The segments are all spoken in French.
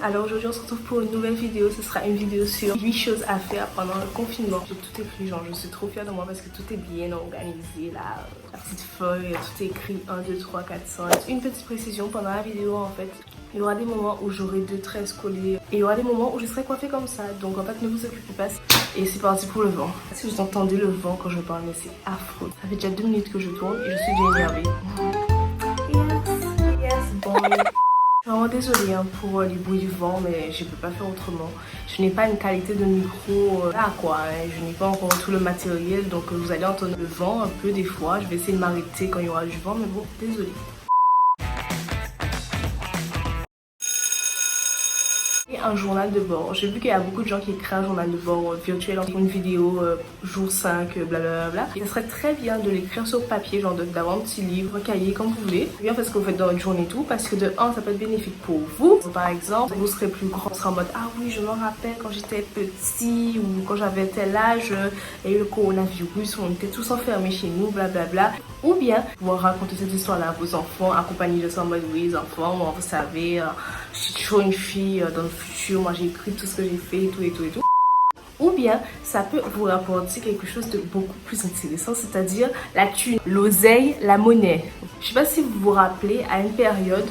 Alors aujourd'hui on se retrouve pour une nouvelle vidéo. Ce sera une vidéo sur 8 choses à faire pendant le confinement. J'ai tout écrit, genre je suis trop fière de moi parce que tout est bien organisé là. La petite feuille, tout est écrit 1, 2, 3, 4, 5. Une petite précision pendant la vidéo en fait. Il y aura des moments où j'aurai 2 traits collés et il y aura des moments où je serai coiffée comme ça. Donc en fait ne vous occupez pas. Et c'est parti pour le vent. Si vous entendez le vent quand je parle, mais c'est affreux. Ça fait déjà 2 minutes que je tourne et je suis déjà énervée. Yes, boy. Je suis vraiment désolée pour les bruits du vent, mais je peux pas faire autrement. Je n'ai pas une qualité de micro là quoi, hein. Je n'ai pas encore tout le matériel, donc vous allez entendre le vent un peu des fois. Je vais essayer de m'arrêter quand il y aura du vent, mais bon, désolée. Un journal de bord. J'ai vu qu'il y a beaucoup de gens qui créent un journal de bord virtuel en une vidéo jour 5, blablabla. Et ça serait très bien de l'écrire sur papier, genre d'avoir un petit livre, un cahier, comme vous voulez. Bien parce que vous faites dans votre journée et tout, parce que de 1, ça peut être bénéfique pour vous. Par exemple, vous serez plus grand, vous serez en mode ah oui, je me rappelle quand j'étais petit ou quand j'avais tel âge, il y a eu le coronavirus, on était tous enfermés chez nous, blablabla. Ou bien pouvoir raconter cette histoire-là à vos enfants, accompagner de ça en mode oui, les enfants, moi, vous savez, je suis toujours une fille dans le futur, moi j'ai écrit tout ce que j'ai fait, et tout et tout et tout. Ou bien ça peut vous rapporter quelque chose de beaucoup plus intéressant, c'est-à-dire la thune, l'oseille, la monnaie. Je sais pas si vous vous rappelez, à une période,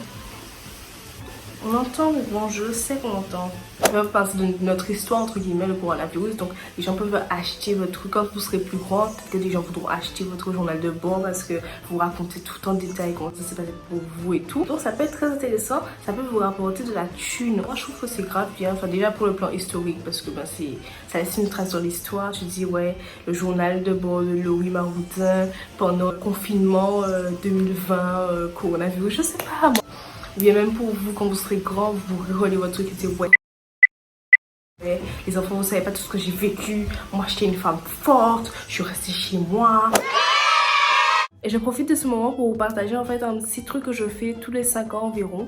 on entend, mais bon, je sais qu'on entend. On va passer de notre histoire, entre guillemets, le coronavirus. Donc, les gens peuvent acheter votre truc quand vous serez plus grand. Peut-être que les gens voudront acheter votre journal de bord parce que vous racontez tout en détail comment ça s'est passé pour vous et tout. Donc, ça peut être très intéressant. Ça peut vous rapporter de la thune. Moi, je trouve que c'est grave bien. Enfin, déjà pour le plan historique parce que ben, ça laisse une trace dans l'histoire. Tu dis, ouais, le journal de bord de Laurie Maroudin pendant le confinement 2020, coronavirus. Je sais pas, moi. Ou bien même pour vous, quand vous serez grand, vous relevez votre truc et dites ouais. Les enfants, vous savez pas tout ce que j'ai vécu. Moi, j'étais une femme forte. Je suis restée chez moi. Et je profite de ce moment pour vous partager en fait un petit truc que je fais tous les 5 ans environ.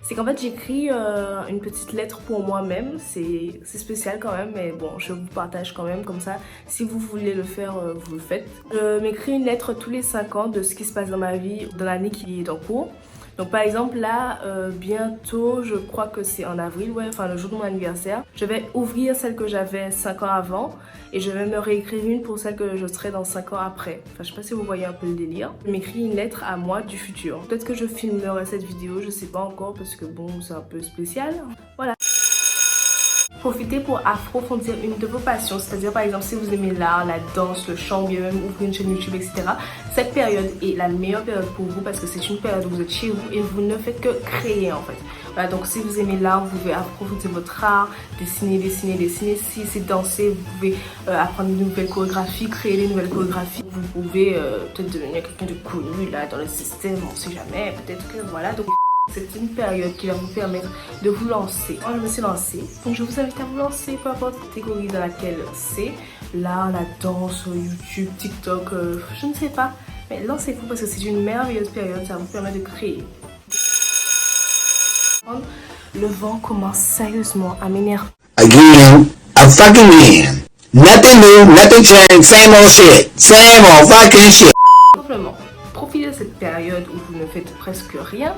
C'est qu'en fait, j'écris une petite lettre pour moi-même. C'est spécial quand même, mais bon, je vous partage quand même comme ça. Si vous voulez le faire, vous le faites. Je m'écris une lettre tous les 5 ans de ce qui se passe dans ma vie, dans l'année qui est en cours. Donc par exemple là, bientôt, je crois que c'est en avril, ouais, enfin le jour de mon anniversaire, je vais ouvrir celle que j'avais 5 ans avant et je vais me réécrire une pour celle que je serai dans 5 ans après. Enfin je sais pas si vous voyez un peu le délire. Je m'écris une lettre à moi du futur. Peut-être que je filmerai cette vidéo, je sais pas encore parce que bon c'est un peu spécial. Voilà. Profitez pour approfondir une de vos passions, c'est-à-dire par exemple si vous aimez l'art, la danse, le chant, bien même ouvrir une chaîne YouTube, etc. Cette période est la meilleure période pour vous parce que c'est une période où vous êtes chez vous et vous ne faites que créer en fait. Voilà, donc si vous aimez l'art, vous pouvez approfondir votre art, dessiner. Si c'est danser, vous pouvez apprendre de nouvelles chorégraphies, créer des nouvelles chorégraphies. Vous pouvez peut-être devenir quelqu'un de connu là dans le système, on sait jamais, peut-être que voilà. Donc c'est une période qui va vous permettre de vous lancer. Moi, je me suis lancée. Donc, je vous invite à vous lancer, peu importe la catégorie dans laquelle c'est. L'art, la danse, YouTube, TikTok, je ne sais pas. Mais lancez-vous parce que c'est une merveilleuse période. Ça vous permet de créer. Le vent commence sérieusement à m'énerver. Again, a fucking man. Nothing new, nothing changed, same old shit. Same old fucking shit. Simplement, profitez de cette période où vous ne faites presque rien.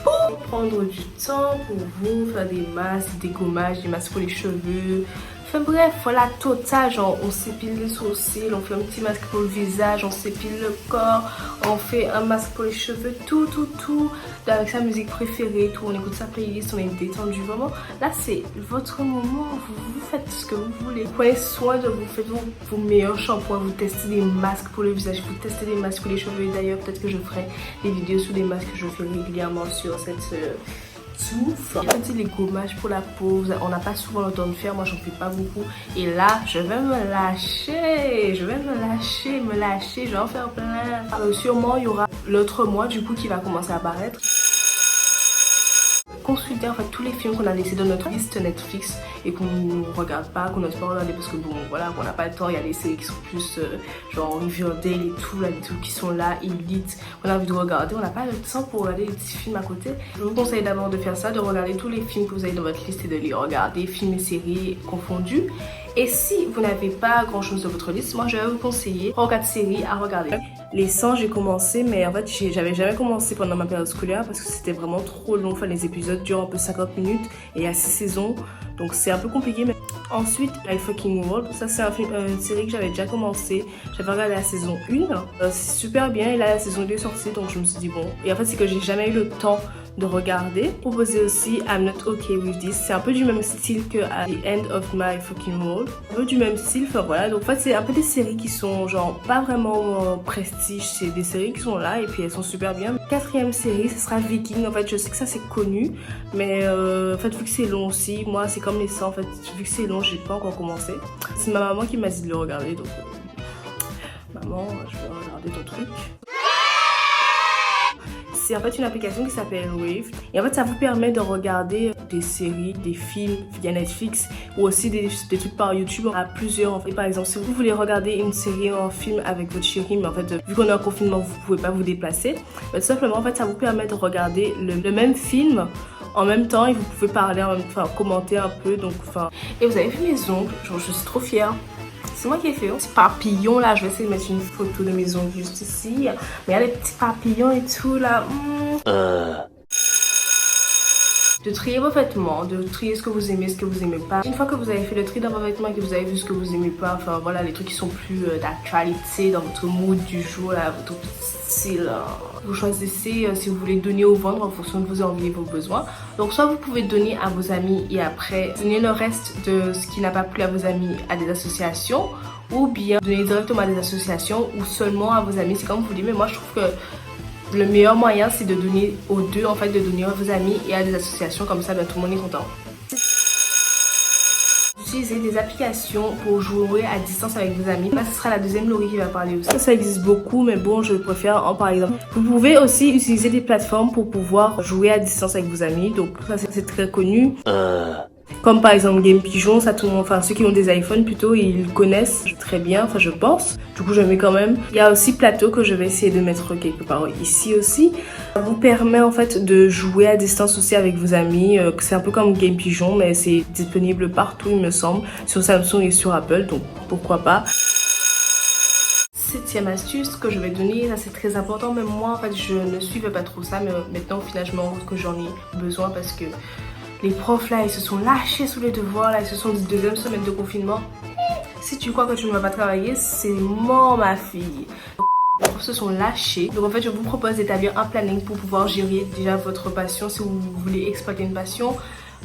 Pour prendre du temps pour vous, faire des masques, des gommages, des masques pour les cheveux. Enfin bref, voilà, total, genre on s'épile les sourcils, on fait un petit masque pour le visage, on s'épile le corps, on fait un masque pour les cheveux, tout, avec sa musique préférée, tout, on écoute sa playlist, on est détendu, vraiment. Là, c'est votre moment, vous faites ce que vous voulez. Prenez soin de vous, faites vos meilleurs shampoings, vous testez des masques pour le visage, vous testez des masques pour les cheveux. Et d'ailleurs, peut-être que je ferai des vidéos sur des masques que je fais régulièrement sur cette... Petit les gommages pour la peau, on n'a pas souvent le temps de faire, moi j'en fais pas beaucoup. Et là, je vais me lâcher, je vais en faire plein. Sûrement, il y aura l'autre mois du coup qui va commencer à apparaître. Consulter en fait tous les films qu'on a laissés dans notre liste Netflix et qu'on ne regarde pas, qu'on n'ose pas regarder parce que bon voilà, qu'on n'a pas le temps. Il y a des séries qui sont plus genre Riverdale et tout, là, des trucs qui sont là, Elite, on a envie de regarder, on n'a pas le temps pour regarder les petits films à côté. Je vous conseille d'abord de faire ça, de regarder tous les films que vous avez dans votre liste et de les regarder, films et séries confondus. Et si vous n'avez pas grand chose de votre liste, moi je vais vous conseiller 3 ou 4 séries à regarder. Les 100 j'ai commencé, mais en fait j'avais jamais commencé pendant ma période scolaire parce que c'était vraiment trop long. Enfin les épisodes durent un peu 50 minutes et il y a 6 saisons, donc c'est un peu compliqué. Mais ensuite My Fucking World, ça c'est une série que j'avais déjà commencé. J'avais regardé la saison 1, c'est super bien et là la saison 2 est sortie, donc je me suis dit bon. Et en fait c'est que j'ai jamais eu le temps de regarder. Proposer aussi I'm Not Okay With This, c'est un peu du même style que at the End of My Fucking World, un peu du même style, enfin voilà. Donc en fait c'est un peu des séries qui sont genre pas vraiment prestige, c'est des séries qui sont là et puis elles sont super bien. 4e série, ce sera Viking. En fait je sais que ça c'est connu, mais en fait vu que c'est long aussi, moi c'est comme les 100 en fait, vu que c'est long j'ai pas encore commencé. C'est ma maman qui m'a dit de le regarder, donc maman je vais regarder ton truc. C'est en fait une application qui s'appelle Wave et en fait ça vous permet de regarder des séries, des films via Netflix ou aussi des trucs par YouTube à plusieurs. En fait, par exemple si vous voulez regarder une série ou un film avec votre chérie, mais en fait vu qu'on est en confinement vous pouvez pas vous déplacer, tout simplement en fait ça vous permet de regarder le même film en même temps et vous pouvez parler, enfin commenter un peu, donc enfin. Et vous avez vu mes ongles, genre je suis trop fière. C'est moi qui ai fait ce papillon là, je vais essayer de mettre une photo de mes ongles juste ici. Mais il y a les petits papillons et tout là. De trier vos vêtements, de trier ce que vous aimez, ce que vous aimez pas. Une fois que vous avez fait le tri dans vos vêtements et que vous avez vu ce que vous aimez pas, enfin voilà, les trucs qui sont plus d'actualité dans votre mood du jour, là, votre style. Vous choisissez si vous voulez donner ou vendre en fonction de vos envies et vos besoins. Donc soit vous pouvez donner à vos amis et après donner le reste de ce qui n'a pas plu à vos amis à des associations, ou bien donner directement à des associations ou seulement à vos amis, c'est comme vous voulez. Mais moi je trouve que le meilleur moyen c'est de donner aux deux, en fait de donner à vos amis et à des associations, comme ça ben, tout le monde est content. Utiliser des applications pour jouer à distance avec vos amis. Là, ce sera la deuxième Laurie qui va parler aussi. Ça existe beaucoup, mais bon, je préfère en parler. Vous pouvez aussi utiliser des plateformes pour pouvoir jouer à distance avec vos amis. Donc ça, c'est très connu. Comme par exemple Game Pigeon, ça tout le monde, enfin ceux qui ont des iPhones plutôt, ils connaissent très bien, enfin je pense. Du coup je mets quand même. Il y a aussi Plateau que je vais essayer de mettre quelque part ici aussi. Ça vous permet en fait de jouer à distance aussi avec vos amis. C'est un peu comme Game Pigeon, mais c'est disponible partout il me semble, sur Samsung et sur Apple, donc pourquoi pas. 7e astuce que je vais donner, ça c'est très important, même moi en fait je ne suivais pas trop ça, mais maintenant au final je me rends compte que j'en ai besoin parce que les profs là ils se sont lâchés sous les devoirs là, ils se sont dit 2e semaine de confinement. Si tu crois que tu ne vas pas travailler, c'est mort ma fille. Les profs se sont lâchés. Donc en fait je vous propose d'établir un planning pour pouvoir gérer déjà votre passion si vous voulez exploiter une passion.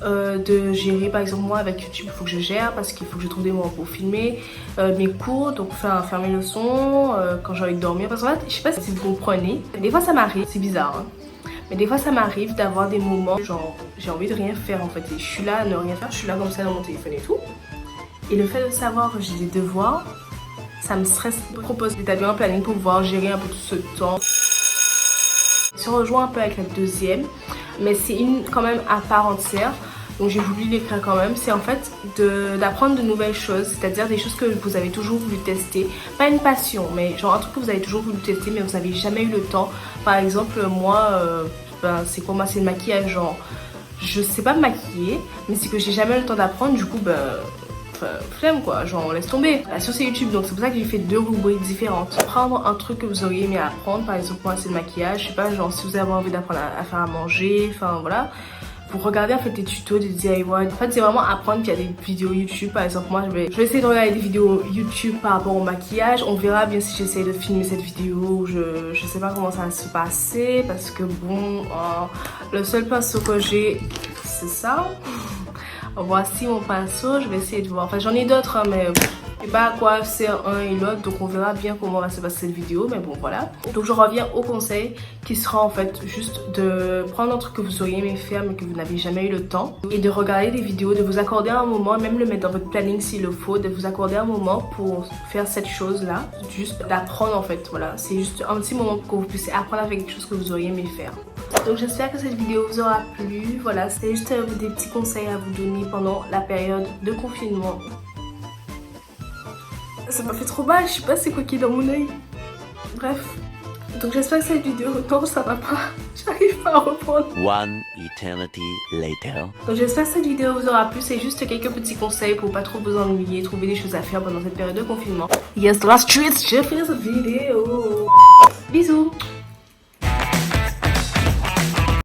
De gérer par exemple moi avec YouTube il faut que je gère parce qu'il faut que je trouve des moments pour filmer mes cours, donc faire mes leçons quand j'ai envie de dormir, parce que en fait, je sais pas si vous comprenez, des fois ça m'arrive, c'est bizarre hein. Mais des fois ça m'arrive d'avoir des moments genre j'ai envie de rien faire en fait et je suis là à ne rien faire, je suis là comme ça dans mon téléphone et tout, et le fait de savoir que j'ai des devoirs ça me stresse. Je propose d'établir un planning pour pouvoir gérer un peu tout ce temps. Je rejoins un peu avec la deuxième, mais c'est une quand même à part entière, donc j'ai voulu l'écrire quand même. C'est en fait d'apprendre de nouvelles choses, c'est-à-dire des choses que vous avez toujours voulu tester, pas une passion mais genre un truc que vous avez toujours voulu tester mais vous n'avez jamais eu le temps. Par exemple moi c'est quoi, moi c'est le maquillage, genre je sais pas me maquiller mais c'est que j'ai jamais eu le temps d'apprendre, du coup flemme quoi, genre laisse tomber. La sur YouTube, donc c'est pour ça que j'ai fait 2 rubriques différentes. Prendre un truc que vous auriez aimé apprendre, par exemple moi c'est le maquillage, je sais pas, genre si vous avez envie d'apprendre à faire à manger, enfin voilà. Vous regardez en fait des tutos, des DIY. En fait c'est vraiment apprendre, qu'il y a des vidéos YouTube. Par exemple moi je vais essayer de regarder des vidéos YouTube par rapport au maquillage. On verra bien si j'essaye de filmer cette vidéo. Je sais pas comment ça va se passer parce que bon le seul pinceau que j'ai c'est ça. Voici mon pinceau, je vais essayer de voir. Enfin j'en ai d'autres hein, mais je sais pas à quoi sert un et l'autre, donc on verra bien comment va se passer cette vidéo, mais bon voilà. Donc je reviens au conseil qui sera en fait juste de prendre un truc que vous auriez aimé faire mais que vous n'avez jamais eu le temps, et de regarder des vidéos, de vous accorder un moment, même le mettre dans votre planning s'il le faut, de vous accorder un moment pour faire cette chose là, juste d'apprendre en fait, voilà. C'est juste un petit moment pour que vous puissiez apprendre avec quelque chose que vous auriez aimé faire. Donc j'espère que cette vidéo vous aura plu, voilà, c'est juste des petits conseils à vous donner pendant la période de confinement. Ça m'a fait trop mal, je sais pas c'est quoi qui est dans mon œil. Bref, Donc j'espère que cette vidéo, non ça va pas, j'arrive pas à reprendre. One eternity later. Donc j'espère que cette vidéo vous aura plu, c'est juste quelques petits conseils pour pas trop vous ennuyer, trouver des choses à faire pendant cette période de confinement. Yes, last streets, j'ai fait cette vidéo. Bisous.